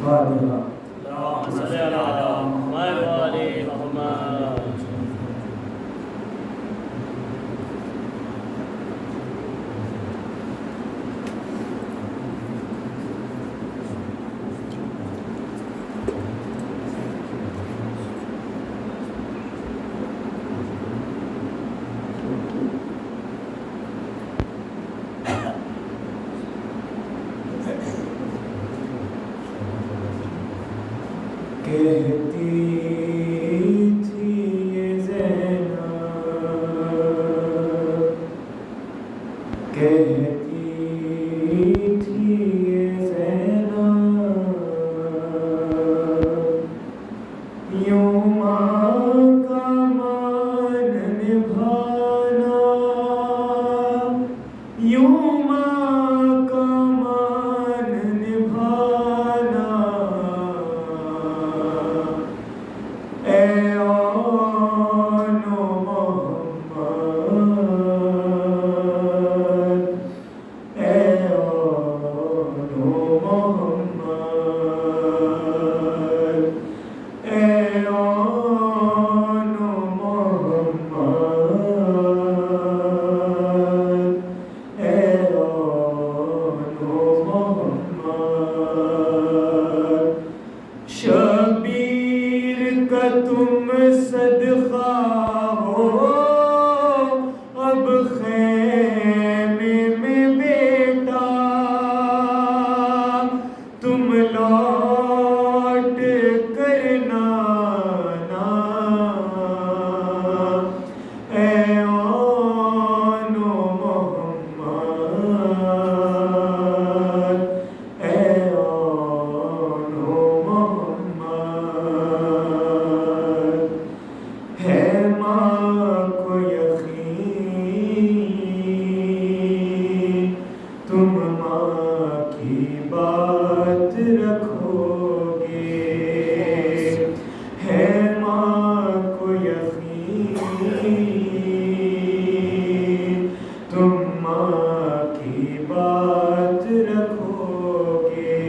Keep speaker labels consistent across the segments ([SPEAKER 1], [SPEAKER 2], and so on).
[SPEAKER 1] فاتحہ۔
[SPEAKER 2] اللهم صل على محمد وآل محمد۔
[SPEAKER 1] کہتی تھی یہ زینب، کہتی تھی یہ زینب، یوں ماں کا مان نبھانا، یوں ماں کا مان نبھانا، اے آن و محمد، اے آن و محمد، اے آن و محمد، اے آن و محمد، شبیر کا تم صدقہ ہو اب خیمے میں بیٹا، تم لوٹ کر نانا، اے آن و محمد، اے آن و محمد، ہے ماں کو یقین تم ماں کی بات رکھو گے، ہے ماں کو یقین تم ماں کی بات رکھو گے،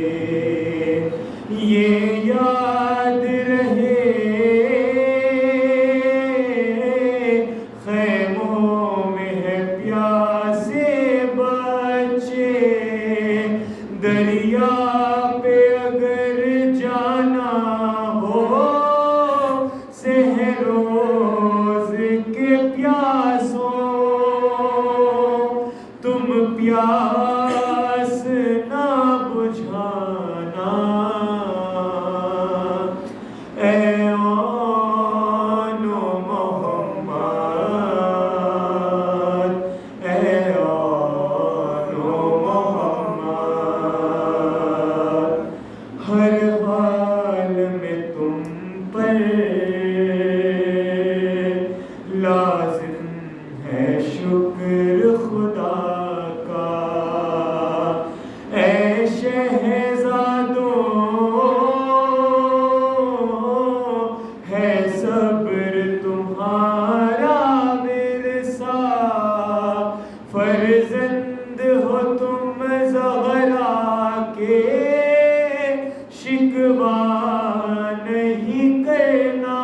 [SPEAKER 1] یہ یاد رہے خیموں میں ہے پیاسے بچے، دریا پہ اگر جانا ہو سحر روز کے پیاسوں، تم پیاس نہ بجھانا، اے آن و محمد، اے آن و محمد، ہر حال میں تم پر لازم ہے شکر خدا کا، اے شہزادوں ہے صبر تمہارا ورثہ، فرزند ہو تم زہرا کے، شکوہ نہیں کرنا،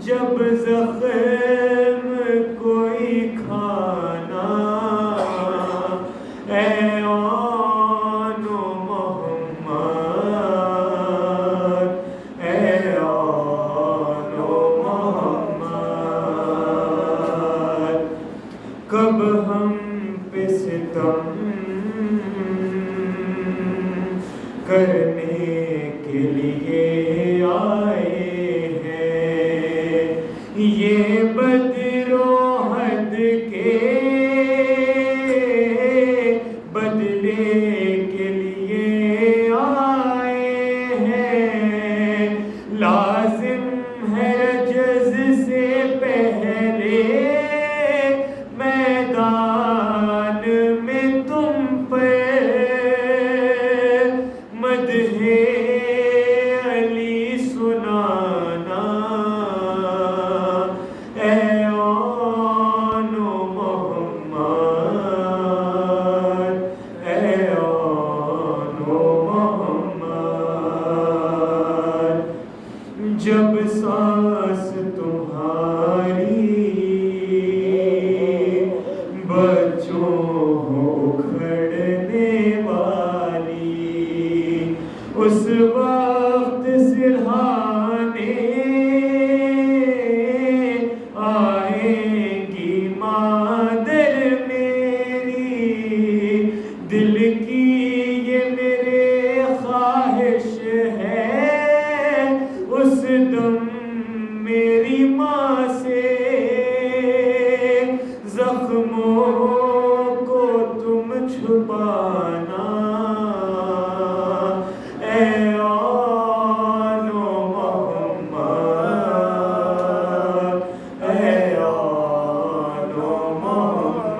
[SPEAKER 1] جب زخم کوئی کھانا، اے آن و محمد، اے آن و محمد، کب ہم پہ ستم کرنے کے لیے آئے ہیں، یہ بدر و حد کے بدلے کے لیے آئے ہیں، لازم ہے رجز سے پہلے میدان میں تم پر مدح علی سنانا، اے آن و محمد، اے آن و محمد، زخموں کو تم چھپانا اے آل محمد اے آل محمد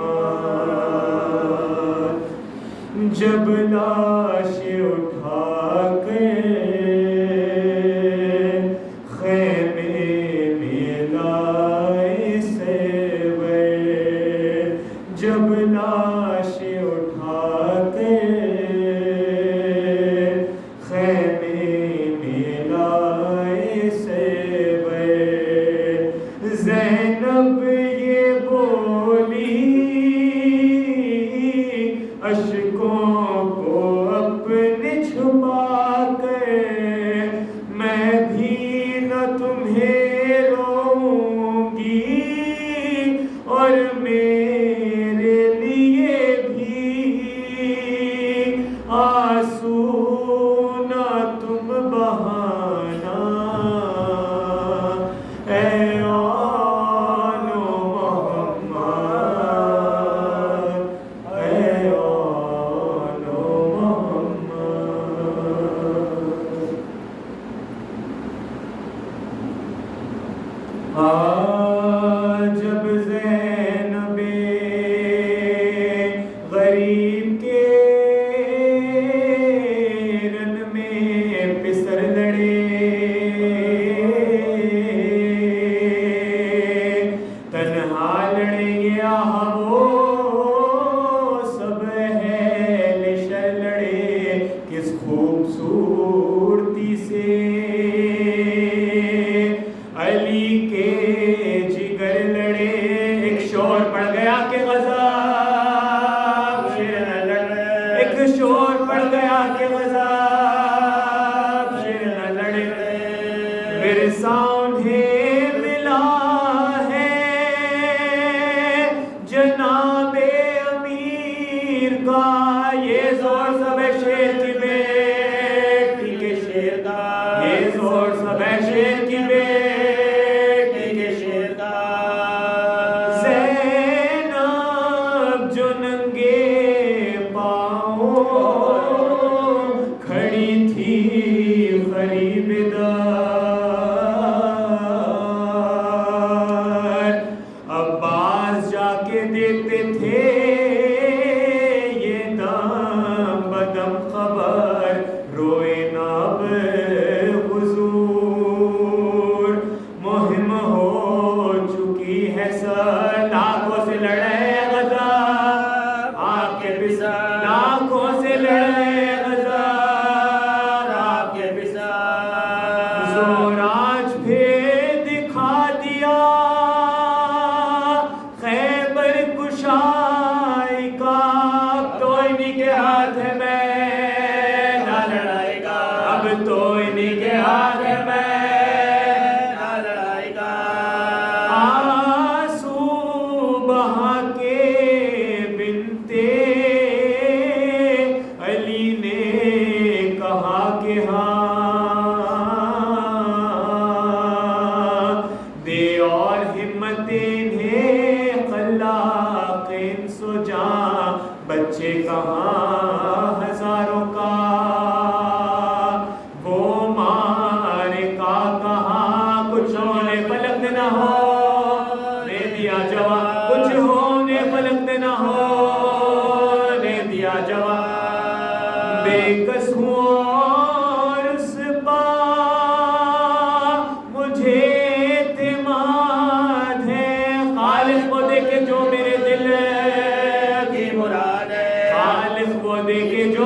[SPEAKER 1] جب لاش اٹھا کے خیمے میں لائے سیور جب لاش اٹھا کے خیمے میں لائے سیور زینب یہ بولی اشکوں کو اپنے چھپا کر میں بھی نہ تمہیں روؤں گی اور میرے لیے بھی آنسو نہ تم بہانا اے آل محمد اے آل محمد جب زینب غریب کے رن میں پسر لڑے تنہا لڑیں گے وہ سب اہل شر لڑے کس خوبصورتی سے علی کے جگر لڑے ایک شور پڑ گیا کہ غضب شیر نہ لڑے ایک شور پڑ گیا کہ غضب شیر نہ لڑے ورثہ انہیں ملا ہے جناب امیر کا یہ زور سب ہے شیر کی بیٹی کے شیر کا یہ زور سب ہے شیر کی بیٹی کے شیر کا زینب جو ننگے پاؤں کھڑی تھی غریب دار عباس جا کے دیکھتے تھے یہ دم بدم خبر روئے نہ اب حضور مہم ہو چکی ہے سر لاکھوں سے لڑے غضب آپ کے بسر لاکھوں سے لڑے غضب آپ کے بسر زور آج پھر دکھا دیا خیبر کشائی کا اب تو انہی کے ہاتھ ہے میدان لڑائی کا اب تو انہی کے ہاتھ ہے میدان لڑائی کا آنسو بہا کے بنتے علی نے کہا کہ ہاں دے اور ہمت انہیں خلاقین سو جاں بچے کہاں ہزاروں کا وہ مارے کا کہاں کچھ ہونے پلک نہ ہو نے دیا جواب کچھ ہونے پلک نہ ہو نے دیا جواب بے کس ہوں اور اس پا مجھے اعتماد ہے خالق وہ دیکھے جو میرے دل کی مراد ہے خالق وہ دیکھے جو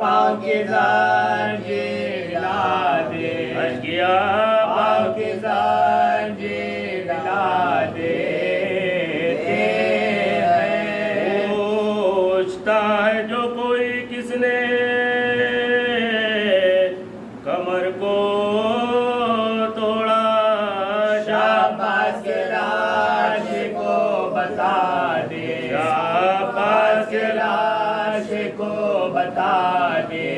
[SPEAKER 2] پاؤں کی زنجیر لا دے اشکیا پاؤں کی زنجیر لا دے پوچھتا ہے جو کوئی کس نے کمر کو توڑا شاباش کے لاش کو بتا دے شاباش کے لاش کو بتا دے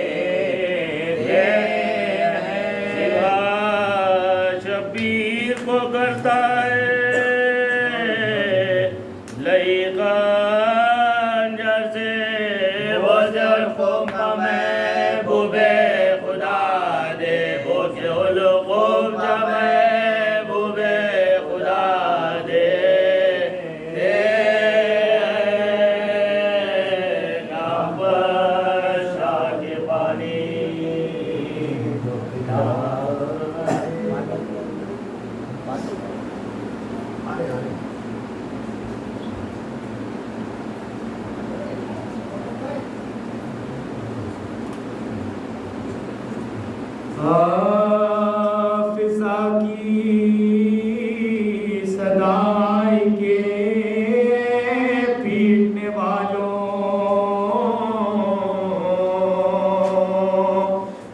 [SPEAKER 2] شبیر کو کرتا ہے لئی خنجر سے وہ زلفوں کا محبوب خدا دے وہ زلفوں کا محبوب خدا دے نام شاہ کے پانی
[SPEAKER 1] حافظہ کی صدائی کے پیٹنے والوں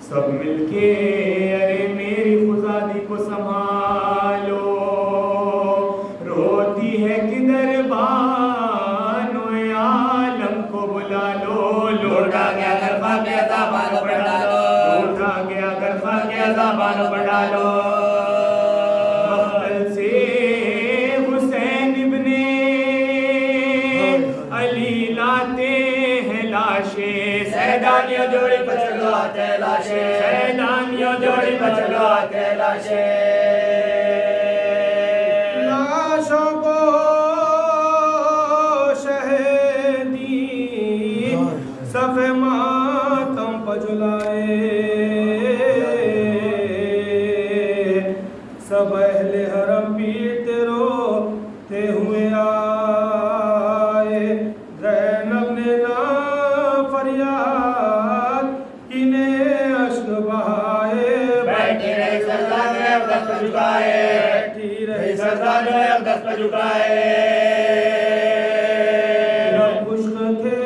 [SPEAKER 1] سب مل کے ارے میری خزادی کو سنبھالو روتی ہے کدھر بانو عالم کو بلا لو لوٹا گیا گھر پاکے زبان پڑھا لو لوٹا گیا گھر پاکے زبان پڑھا لو مقتل سے حسین ابن علی لاتے ہیں لاشیں سیدانیوں جوڑی پر چلواتے لاشیں سیدانیوں جوڑی پر چلواتے لاشیں لاشوں کو شہیدی صف ماتم پر جلائے سب اہل حرم پیٹتے روتے ہوئے آئے زینب نے نہ فریاد انہیں اشک بہائے بیٹھی رہی سردار نے اقدس پر جھکائے بیٹھی رہی سردار نے اقدس پر جھکائے رب خشک تھے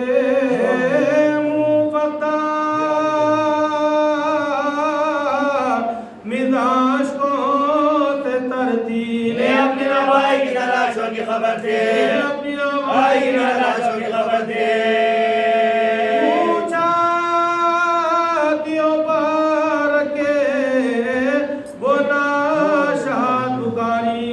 [SPEAKER 1] منہ فقط مزاج کو ترتیل اپنی نوائی کی تلاشوں کی خبر دے اپنی نوائی کی تلاشوں کی خبر دے اونچا دیوں پر کے وہ ناشاد پکاری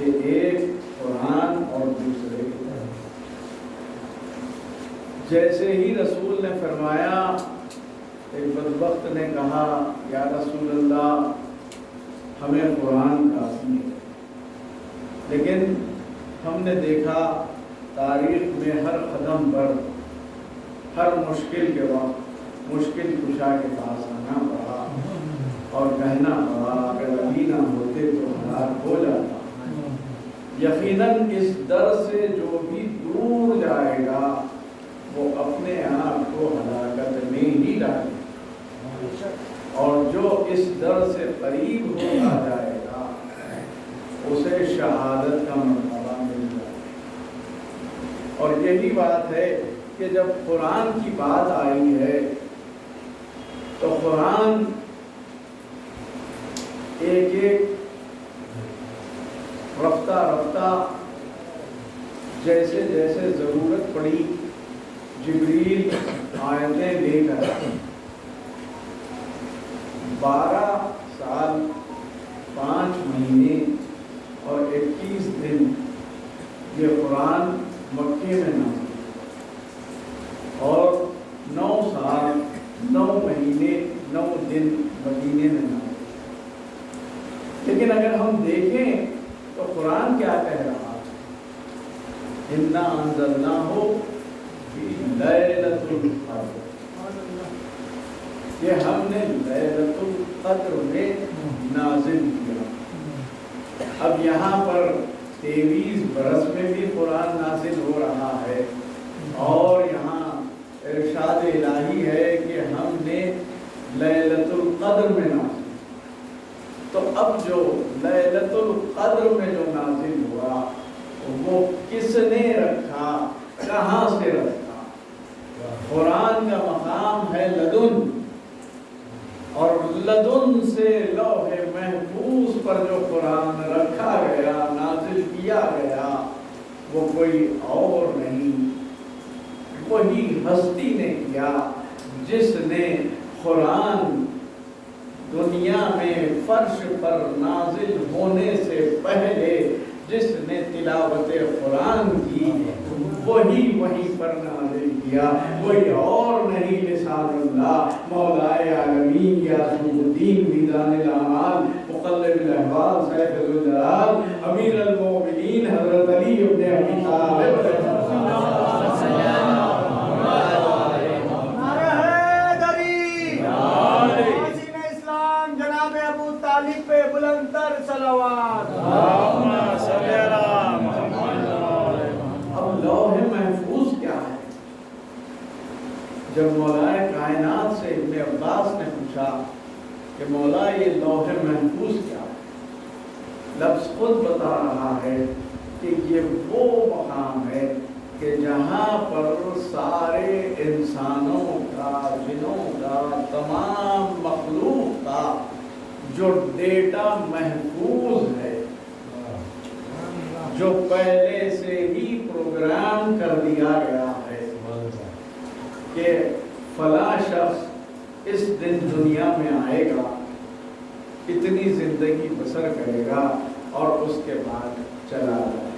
[SPEAKER 3] کہ ایک قرآن اور دوسرے کتاب۔ جیسے ہی رسول نے فرمایا، ایک بدبخت نے کہا یا رسول اللہ ہمیں قرآن کافی ہے، لیکن ہم نے دیکھا تاریخ میں ہر قدم پر ہر مشکل کے وقت مشکل کشا کے پاس آنا پڑا اور کہنا پڑا اگر ابھی نہ ہوتے تو ہلاک ہو جاتا۔ یقیناً اس در سے جو بھی دور جائے گا وہ اپنے آپ کو ہلاکت میں ہی ڈالے، اور جو اس در سے قریب ہوتا جائے گا اسے شہادت کا مرتبہ مل جائے گا۔ اور یہی بات ہے کہ جب قرآن کی بات آئی ہے تو قرآن ایک ایک رفتہ رفتہ جیسے جیسے ضرورت پڑی جبریل آیتیں لے کر 12 سال 5 مہینے اور 21 دن یہ قرآن مکے میں نازل اور 9 سال 9 مہینے 9 دن مدینے میں نازل۔ لیکن اگر ہم دیکھیں تو قرآن کیا کہہ رہا ہے؟ اِنَّا أَنزَلْنَاهُ فِي لَيْلَةِ الْقَدْرِ، یہ ہم نے لیلۃ القدر میں نازل کیا۔ اب یہاں پر 23 برس میں بھی قرآن نازل ہو رہا ہے، اور یہاں ارشاد الہی ہے کہ ہم نے لیلۃ القدر میں نازل۔ تو اب جو لیلۃ القدر میں جو نازل ہوا وہ کس نے رکھا، کہاں سے رکھا؟ قرآن کا مقام ہے لدن، اور لدن سے لوح محفوظ پر جو قرآن رکھا گیا نازل کیا گیا وہ کوئی اور نہیں، وہی ہستی نے کیا جس نے قرآن دنیا میں فرش پر نازل ہونے سے پہلے جس نے تلاوت قرآن کی وہی پر نازل کیا، کوئی اور نہیں، لسان اللہ مولائے عالمین یاسین الدین میدان الاعمال مقلب الاحوال صاحب الجلال امیر المومنین حضرت علی ابن ابی طالب
[SPEAKER 4] پہ بلند تر صلوات۔
[SPEAKER 3] اب لوح محفوظ کیا ہے؟ جب مولا کائنات سے ابن عباس نے پوچھا کہ مولا یہ لوح محفوظ کیا ہے، لفظ خود بتا رہا ہے کہ یہ وہ مقام ہے کہ جہاں پر سارے انسانوں کا، جنوں کا، تمام مخلوق کا جو ڈیٹا محفوظ ہے، جو پہلے سے ہی پروگرام کر دیا گیا ہے کہ فلاں شخص اس دن دنیا میں آئے گا، اتنی زندگی بسر کرے گا اور اس کے بعد چلا جائے۔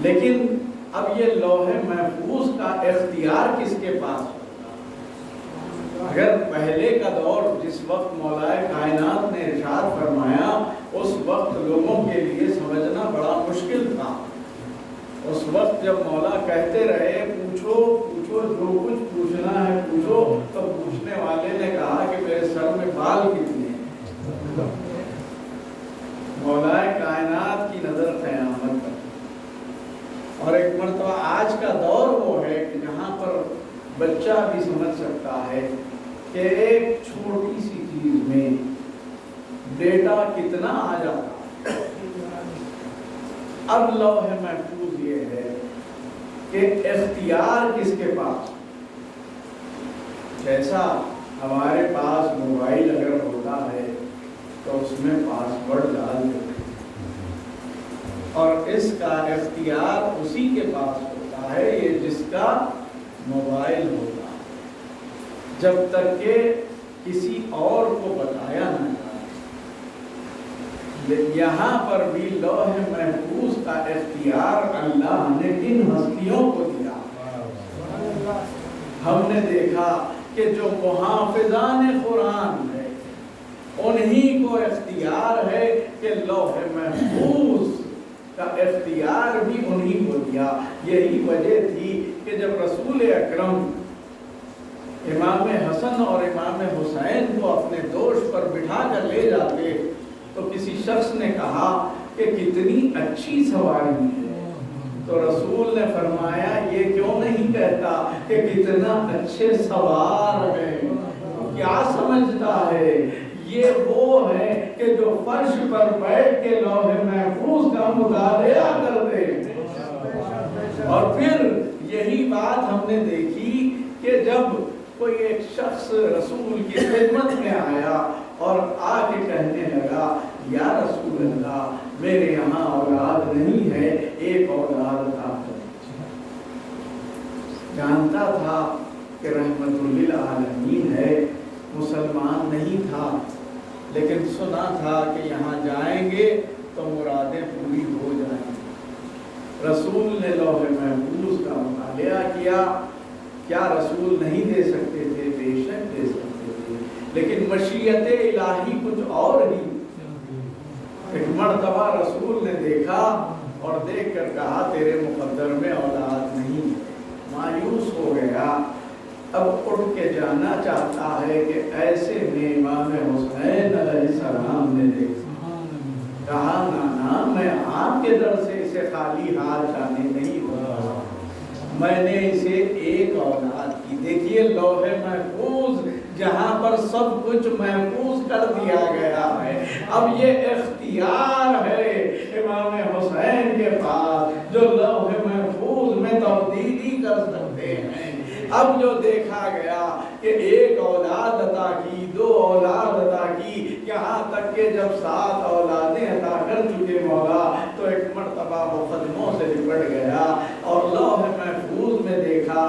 [SPEAKER 3] لیکن اب یہ لوح محفوظ کا اختیار کس کے پاس ہوگا؟ اگر پہلے کا دور جس وقت مولا کائنات نے ارشاد فرمایا اس وقت لوگوں کے لیے سمجھنا بڑا مشکل تھا۔ اس وقت جب مولا کہتے رہے پوچھو پوچھو جو کچھ پوچھنا ہے پوچھو، تو پوچھنے والے نے کہا کہ میرے سر میں بال کتنے ہیں؟ مولا کائنات کی نظر قیامت پر۔ اور ایک مرتبہ آج کا دور وہ ہے کہ جہاں پر بچہ بھی سمجھ سکتا ہے کہ ایک چھوٹی سی چیز میں ڈیٹا کتنا آ جاتا ہے۔ اب لوح محفوظ یہ ہے کہ اختیار کس کے پاس؟ جیسا ہمارے پاس موبائل اگر ہوتا ہے تو اس میں پاسورڈ ڈال دیتے ہیں، اور اس کا اختیار اسی کے پاس ہوتا ہے یہ جس کا موبائل ہوتا ہے، جب تک کہ کسی اور کو بتایا نہ جائے۔ یہاں پر بھی لوح محفوظ کا اختیار اللہ نے کن ہستیوں کو دیا؟ ہم نے دیکھا کہ جو محافظان قرآن ہے انہی کو اختیار ہے کہ لوح محفوظ کا اختیار بھی انہی کو دیا۔ یہی وجہ تھی کہ جب رسول اکرم امام حسن اور امام حسین کو اپنے دوش پر بٹھا کر لے جاتے تو کسی شخص نے کہا کہ کتنی اچھی سواری ہے، تو رسول نے فرمایا یہ کیوں نہیں کہتا کہ کتنا اچھے سوار ہے؟ کیا سمجھتا ہے؟ یہ وہ ہے کہ جو فرش پر بیٹھ کے لوح محفوظ کا مطالعہ کرتے ہیں۔ اور پھر یہی بات ہم نے دیکھی کہ جب کوئی ایک شخص رسول کی خدمت میں آیا اور آ کے کہنے لگا یا رسول اللہ میرے یہاں اولاد نہیں ہے، ایک اولاد تھا۔ جانتا تھا کہ رحمت للعالمین ہے، مسلمان نہیں تھا، لیکن سنا تھا کہ یہاں جائیں گے تو مرادیں پوری ہو جائیں گی۔ رسول نے لوح محفوظ کا مطالعہ کیا۔ کیا رسول نہیں دے سکتے تھے؟ بے شک دے سکتے تھے، لیکن مشیت الہی کچھ اور ہی۔ ایک مرتبہ رسول نے دیکھا اور دیکھ کر کہا تیرے مقدر میں اولاد نہیں ہے۔ مایوس ہو گیا، اب اٹھ کے جانا چاہتا ہے کہ ایسے میں امام حسین علیہ السلام نے دیکھا، کہا نانا میں آپ کے در سے اسے خالی ہاتھ جانے نہیں ہوگا، میں نے اسے ایک اولاد کی۔ دیکھیے لوح محفوظ جہاں پر سب کچھ محفوظ کر دیا گیا ہے، اب یہ اختیار ہے امام حسین کے پاس جو لوح محفوظ میں تبدیلی کر سکتے ہیں۔ اب جو دیکھا گیا کہ ایک اولاد عطا کی، 2 اولاد عطا کی، یہاں تک کہ جب 7 اولادیں عطا کر چکے مولا تو ایک مرتبہ وہ قدموں سے لپٹ گیا اور لوح محفوظ میں دیکھا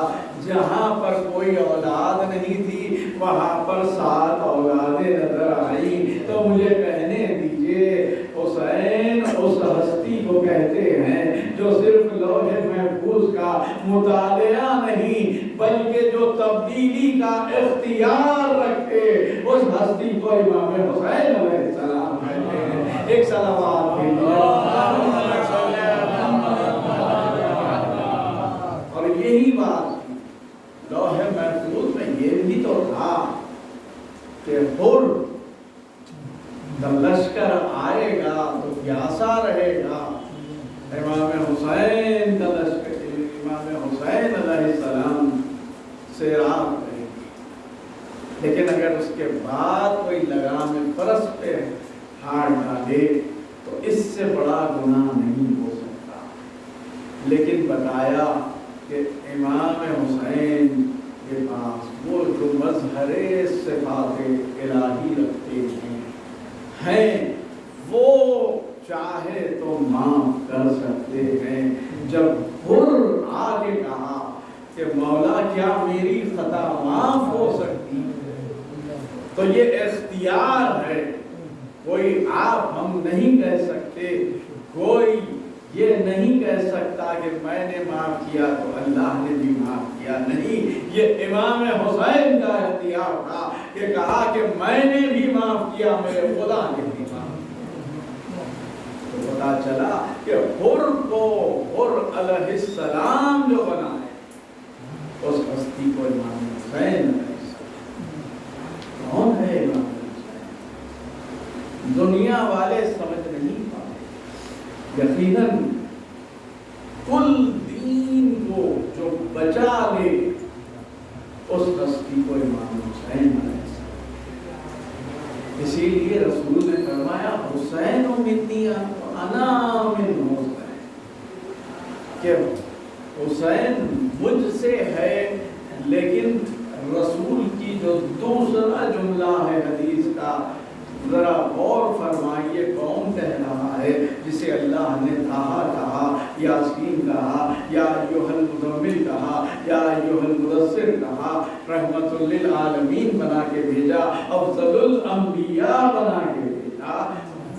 [SPEAKER 3] جہاں پر کوئی اولاد نہیں تھی وہاں پر 7 اولادیں نظر آئیں۔ تو مجھے کہنے دیجئے حسین اس ہستی کو کہتے ہیں جو صرف لوح محفوظ کا مطالعہ نہیں بلکہ جو تبدیلی کا اختیار رکھتے، اس ہستی کو امام حسین علیہ السلام کہتے ہیں۔ ایک صلوات اور یہی بات لوح محفوظ میں یہ بھی تو تھا کہ حر جب لشکر آئے گا تو پیاسا رہے گا، امام حسین کا لشکر امام حسین علیہ السلام سے رات رہے گی، لیکن اگر اس کے بعد کوئی لگام فرس پہ ہاتھ ڈالے تو اس سے بڑا گناہ نہیں ہو سکتا۔ لیکن بتایا کہ امام حسین کے پاس وہ جو مظہر صفات الہی رکھتے ہیں وہ چاہے تو معاف کر سکتے ہیں۔ جب حر آگے کہا کہ مولا کیا میری خطا معاف ہو سکتی تو یہ اختیار ہے، کوئی آپ ہم نہیں کہہ سکتے، کوئی یہ نہیں کہہ سکتا کہ میں نے معاف کیا تو اللہ نے بھی معاف کیا، نہیں، یہ امام حسین کا اختیار تھا کہ کہا کہ میں نے بھی معاف کیا، میرے خدا نے بھی معاف کیا۔ تو پتا چلا کہ حر کو حر علیہ السلام جو بنا ہے اس ہستی کو امام حسین علیہ السلام۔ کون ہے امام حسین؟ دنیا والے سمجھ نہیں پائے۔ یقیناً کل دین کو جو بچا لے اس ہستی کو امام حسین علیہ السلام۔ اسی لیے رسول نے فرمایا حسین منی انا من حسین، کہ حسین مجھ سے ہے، لیکن رسول کی جو دوسرا جملہ ہے حدیث کا ذرا غور فرمائیے کون کہہ رہا ہے، جسے اللہ نے کہا یاسین کہا، یا ایھا المزمل کہا، یا ایھا المدثر کہا، رحمت للعالمین بنا کے بھیجا، افضل الانبیاء بنا کے بھیجا،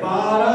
[SPEAKER 3] 12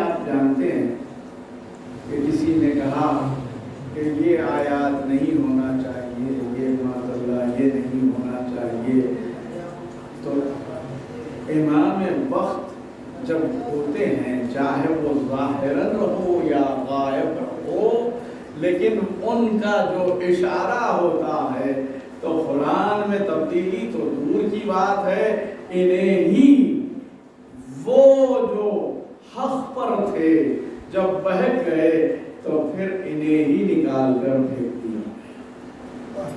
[SPEAKER 3] آپ جانتے ہیں کہ کسی نے کہا کہ یہ آیات نہیں ہونا چاہیے، یہ معاذ اللہ یہ نہیں ہونا چاہیے، تو امام وقت جب ہوتے ہیں چاہے وہ ظاہراً ہو یا غائب ہو، لیکن ان کا جو اشارہ ہوتا ہے تو قرآن میں تبدیلی تو دور کی بات ہے، انہیں ہی وہ جو حق پر تھے جب بہک گئے تو پھر انہیں ہی نکال کر پھینک دیا۔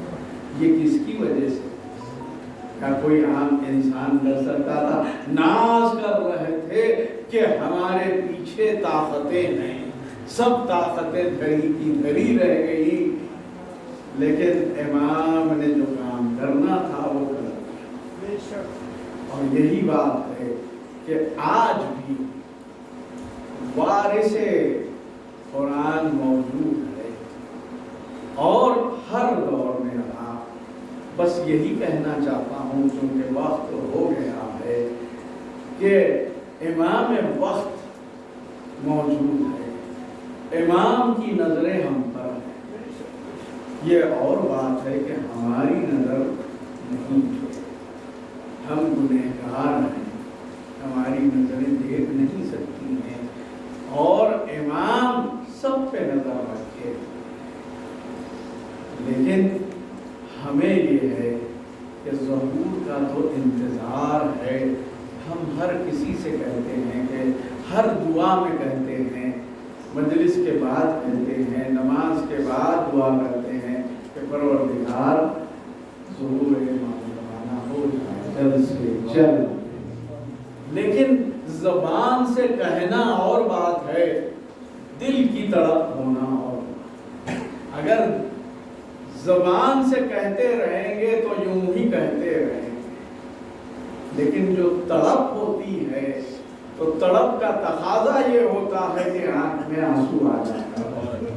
[SPEAKER 3] یہ کس کی وجہ سے؟ کیا کوئی عام انسان کر سکتا تھا؟ ناز کر رہے تھے کہ ہمارے پیچھے طاقتیں ہیں، سب طاقتیں دھری کی دھری رہ گئی، لیکن امام نے جو کام کرنا تھا وہ کر دیا۔ اور یہی بات ہے کہ آج بھی وارث قرآن موجود ہے اور ہر دور میں رہا۔ بس یہی کہنا چاہتا ہوں چونکہ وقت ہو گیا ہے کہ امام وقت موجود ہے، امام کی نظریں ہم پر ہیں۔ یہ اور بات ہے کہ ہماری نظر نہیں ہے، ہم گنہگار ہیں، ہماری نظریں دیکھ نہیں سکتی ہیں، اور امام سب پہ نظر رکھے، لیکن ہمیں یہ ہے کہ ظہور کا تو انتظار ہے۔ ہم ہر کسی سے کہتے ہیں کہ ہر دعا میں کہتے ہیں، مجلس کے بعد کہتے ہیں، نماز کے بعد دعا کرتے ہیں کہ پروردگار ظہور مولانا ہو جائے جلد سے جلد، لیکن زبان سے کہنا اور بات ہے، دل کی تڑپ ہونا اور بات۔ اگر زبان سے کہتے رہیں گے تو یوں ہی کہتے رہیں گے، لیکن جو تڑپ ہوتی ہے تو تڑپ کا تقاضا یہ ہوتا ہے کہ آنکھ میں آنسو آ جاتا ہے،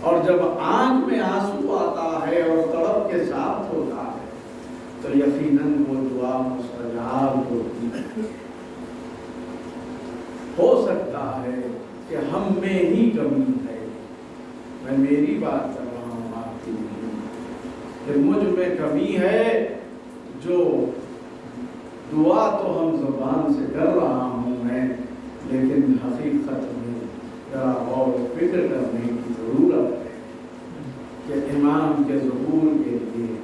[SPEAKER 3] اور جب آنکھ میں آنسو آتا ہے اور تڑپ کے ساتھ ہوتا ہے تو یقیناً وہ دعا مستجاب ہوتی ہے۔ ہو سکتا ہے کہ ہم میں ہی کمی ہے، میں میری بات کر رہا ہوں، آپ کی نہیں، کہ مجھ میں کمی ہے، جو دعا تو ہم زبان سے کر رہا ہوں میں، لیکن حقیقت میں ذرا غور و فکر کرنے کی ضرورت ہے کہ امام کے ظہور کے لیے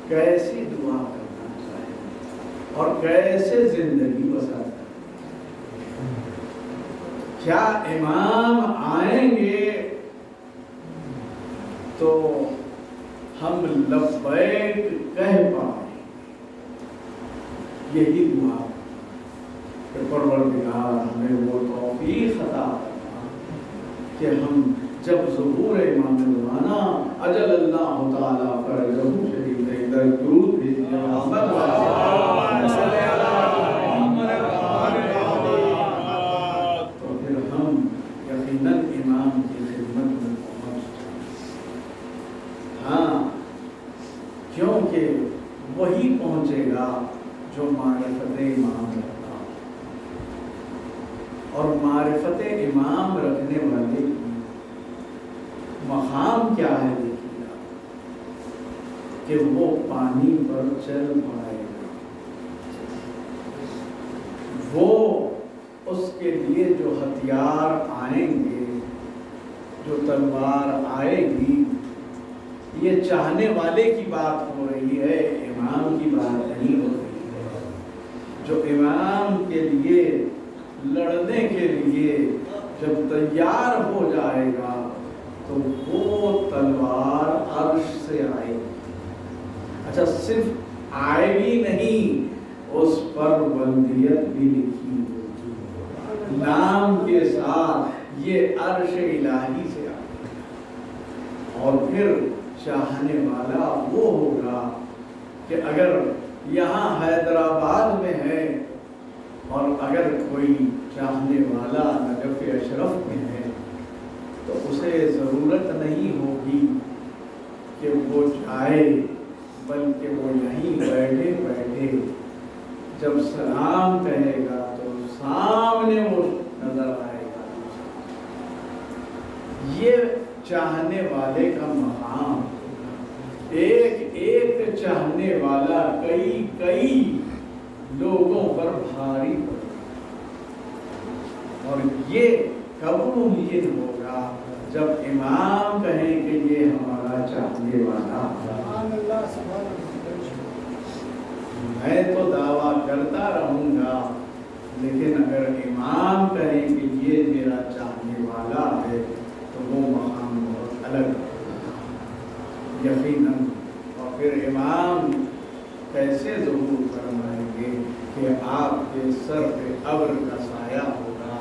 [SPEAKER 3] کیسی دعا کرنا چاہیے اور کیسے زندگی بسر کرنا۔ کیا امام آئیں گے تو ہم لبیک کہہ پائیں؟ یہی دعا کہ پروردگار ہمیں وہ توفیق عطا فرما کہ ہم جب ظہور امام زمانہ اجل اللہ تعالیٰ فرجہ شریف در درود بھیجیے تو پھر ہم یقیناً امام کی خدمت میں پہنچ جائیں۔ ہاں، کیونکہ وہی پہنچے گا جو معرفت امام رکھتا، اور معرفت امام رکھنے والے کی مقام کیا ہے دیکھیے گا کہ وہ پانی پر چل پائے گا، وہ اس کے لیے جو ہتھیار آئیں گے، جو تلوار آئے گی، یہ چاہنے والے کی بات ہو رہی ہے، امام کی بات نہیں ہو رہی ہے۔ جو امام کے لیے لڑنے کے لیے جب تیار ہو جائے گا تو وہ تلوار عرش سے آئے گی۔ اچھا، صرف آئے گی نہیں، اس پر ولدیت بھی لکھی ہوگی، نام کے ساتھ یہ عرش الہی سے آئے گی۔ اور پھر چاہنے والا وہ ہوگا کہ اگر یہاں حیدرآباد میں ہے اور اگر کوئی چاہنے والا نجف اشرف میں ہے تو اسے ضرورت نہیں ہوگی کہ وہ جائے، بلکہ وہ یہیں بیٹھے بیٹھے جب سلام کہے گا تو سامنے وہ نظر یہ چاہنے والے کا مقام، ایک ایک چاہنے والا کئی کئی لوگوں پر بھاری پڑے، اور یہ کب ممکن ہوگا جب امام کہیں کہ یہ ہمارا چاہنے والا
[SPEAKER 4] سبحان اللہ سبحان اللہ۔
[SPEAKER 3] میں تو دعویٰ کرتا رہوں گا، لیکن اگر امام کہیں کہ یہ میرا چاہنے والا ہے تو وہ مقام بہت الگ ہے یقیناً۔ اور پھر امام کیسے ظہور فرمائیں گے کہ آپ کے سر پہ ابر کا سایہ ہوگا،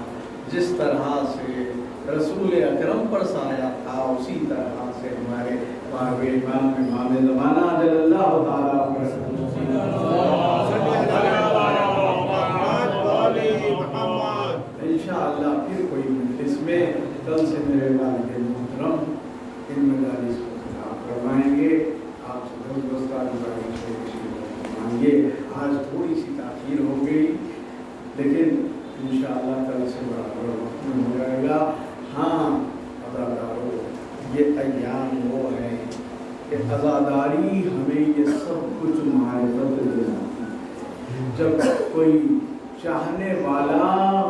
[SPEAKER 3] جس طرح سے رسول اکرم پر سایہ تھا اسی طرح سے ہمارے پاک امام زمانہ جل اللہ تعالیٰ انشاءاللہ پھر کوئی مجلس میں کل سے میرے والد محترم ان مجالس کو خطاب کروائیں گے، آپ سے مانگے۔ آج تھوڑی سی تاخیر ہو گئی، لیکن انشاءاللہ کل سے برابر وقت میں ہو جائے گا۔ ہاں عزاداروں، یہ ایام وہ ہیں کہ عزاداری ہمیں یہ سب کچھ معرفت دینا، جب کوئی چاہنے والا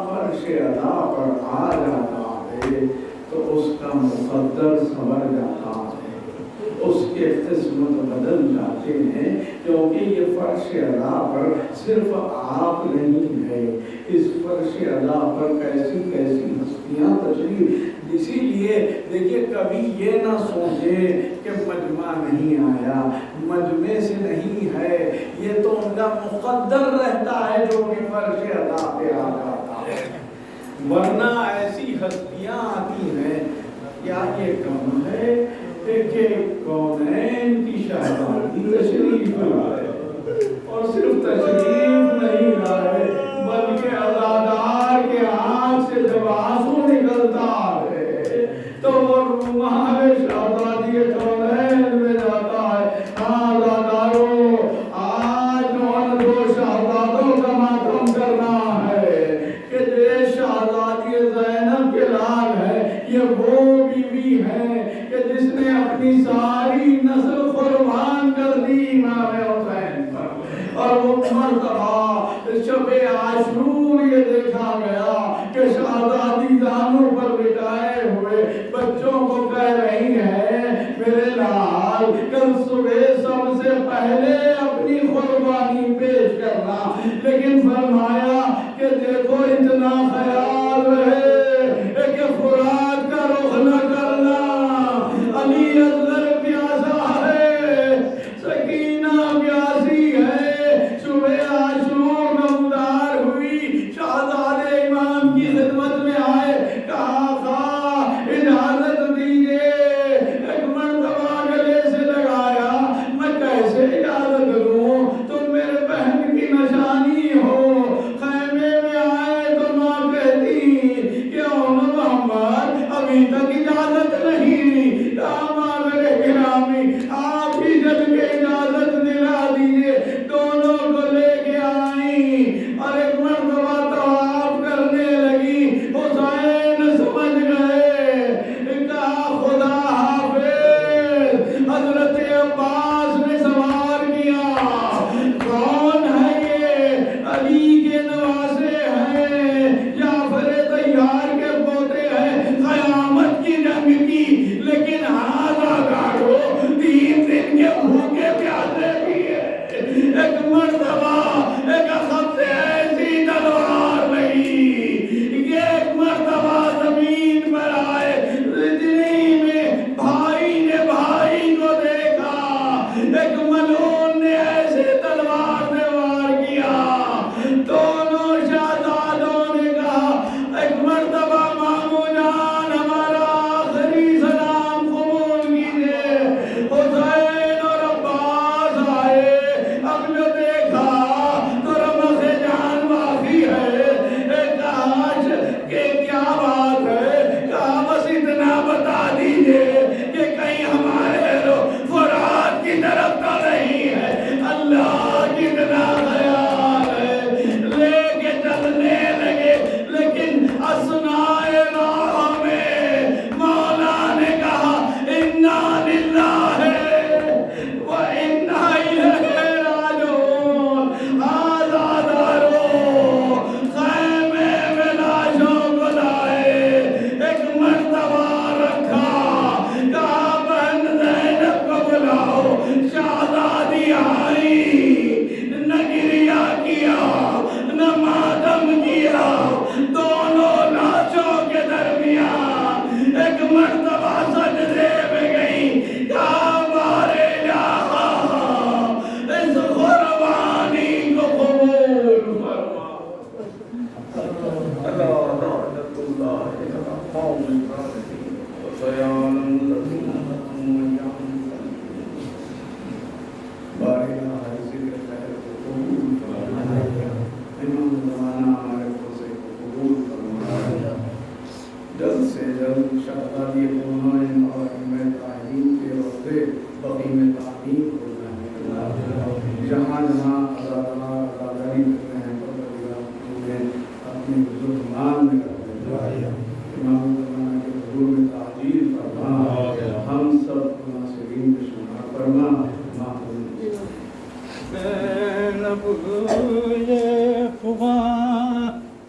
[SPEAKER 3] فرش ادا پر آ جاتا ہے تو اس کا مقدر سنور جاتا ہے، اس کے قسمت بدل جاتے ہیں، کیونکہ یہ فرش ادا پر صرف آپ نہیں ہے، اس فرش ادا پر کیسی کیسی ہستیاں تشریف۔ اسی لیے دیکھیے کبھی یہ نہ سوچیں کہ مجمع نہیں آیا، مجمع سے نہیں ہے، یہ تو ان کا مقدر رہتا ہے جو کہ فرش ادا پہ آ جاتا ہے، ورنہ ایسی ہستیاں آتی ہیں۔ کیا یہ کم ہے کہ کونین کی شہزادی تشریف لائے، اور صرف تشریف نہیں لائے بلکہ عزادار کے آنکھ سے جب آنسو نکلتا ہے تو وہ رومال شہزادی کونین میں جاتا ہے۔ ہاں عزاداروں، آج دو شہزادوں کا ماتم کرنا ہے کہ یہ شہزادی زینب کے لال ہے، یہ وہ بیوی ہے کہ جس نے اپنی ساری نسل قربان کر دی امام حسین پر، اور وہ مرتبہ شب عاشور یہ دیکھا گیا کہ شہزادی دانوں پر بٹھائے ہوئے بچوں کو کہہ رہی ہے میرے لال کل صبح سب سے پہلے اپنی قربانی پیش کرنا، لیکن فرمایا کہ دیکھو اتنا خیال رہے کہ فرات کا رخ نہ کرنا، علی اصغر پیاسا ہے، سکینہ پیاسی ہے۔ صبح عاشور نمودار ہوئی، شہزادے امام کی خدمت میں آئے، کہا خواہ اجازت دیجئے، ایک مرتبہ گلے سے لگایا، میں کیسے اجازت دوں، تم میرے بہن کی نشانی ہو۔ خیمے میں آئے تو ماں کہتی کہ محمد ابھی تک اجازت نہیں، داماد گرامی آپ ہی جل کے اجازت دلا دیجئے۔ دونوں کو لے کے آئیں اور ایک مرتبہ طواف کرنے لگی۔ حسین سمجھ گئے، کہا خدا حافظ۔ حضرت عباس نے سوال کیا کون ہے یہ؟ علی کے نواسے ہیں، جعفر طیار کے پوتے ہیں، قیامت کی جنگ کی، لیکن ہاں گاڑو 3 دن کے بھوکے پیاسے بھی ہے۔ ایک مرتبہ ایک خط سے ایسی تلوار نہیں کہ ایک مرتبہ زمین پر آئے، رجنی میں بھائی نے بھائی کو دیکھا، ایک ملعون نے ایسے تلوار سے وار کیا۔ دونوں شہزادوں نے کہا ایک مرتبہ مامو جان ہمارا آخری سلام قبول کیجئے۔ حسین اور عباس آئے، اب جو دیکھا تو رمق جان باقی ہے، کاش کہ کیا بات ہے، کہا بس اتنا بتا دیجئے کہ کہیں ہمارے لوگ فرات کی طرف تو نہیں ہے۔ اللہ کتنا خیال ہے، لے کے چلنے لگے، لیکن اسنائے راہ میں مولا جلد سے جلد شہزادی قرآن اور علم تعلیم کے روزے بقی میں تعلیم ہو جائیں جہاں جہاں ازاداری کرتے ہیں اپنے ظلمان میں امام زمانہ کے حضور میں تعجیل فرما ہم سب ناصرین میں شمار فرما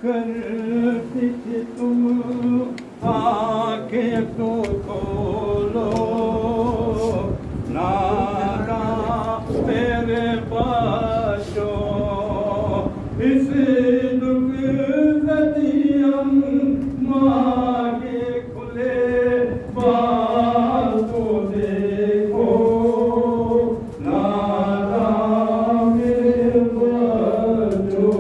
[SPEAKER 5] کرتی تھی تم آنکھیں تو کھولو نادا میرے بچوں اس دکھ زدیم ماں کے کھلے بال کو دیکھو نادا میرے بچوں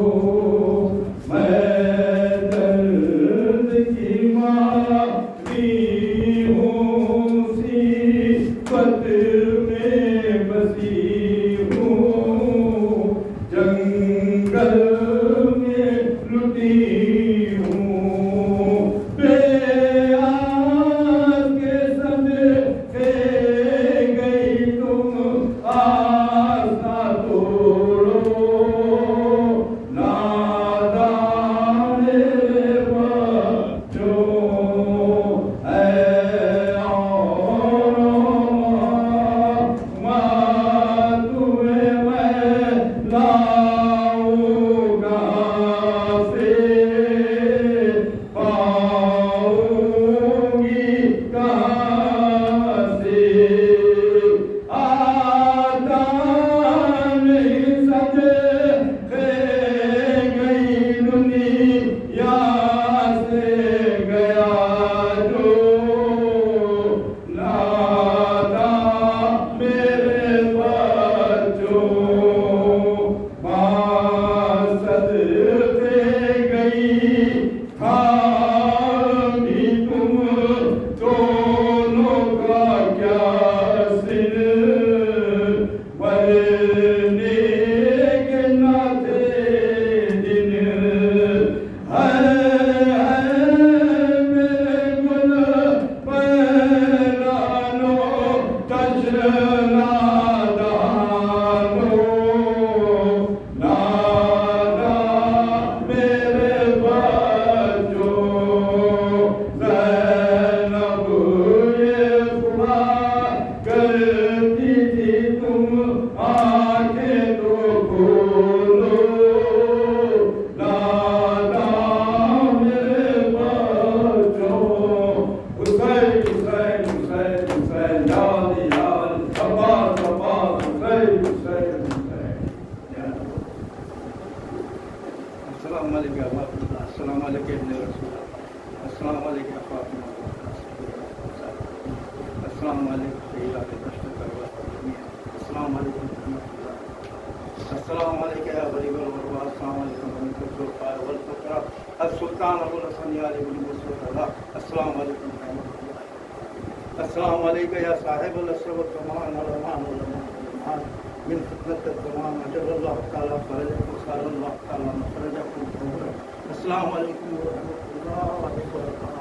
[SPEAKER 5] السلام علیکم ابن رسول اللہ، السلام علیکم فاطمہ، السلام علیکم سیدات البشر السلام علیکم رحمۃ اللہ، السلام علیکم یا غریب الغرباء، السلام علیکم رحمۃ الظلفاء والفقراء السلطان ابو الحسن علی بن مسعود اللہ، السلام علیکم رحمۃ اللہ، السلام علیکم یا صاحب الاسر والزمان والرحمان والرحمان من فتنة الزمان اجر اللہ تعالیٰ فرجکم سار اللہ تعالیٰ مخرجکم السلام علیکم ورحمۃ اللہ وبرکاتہ.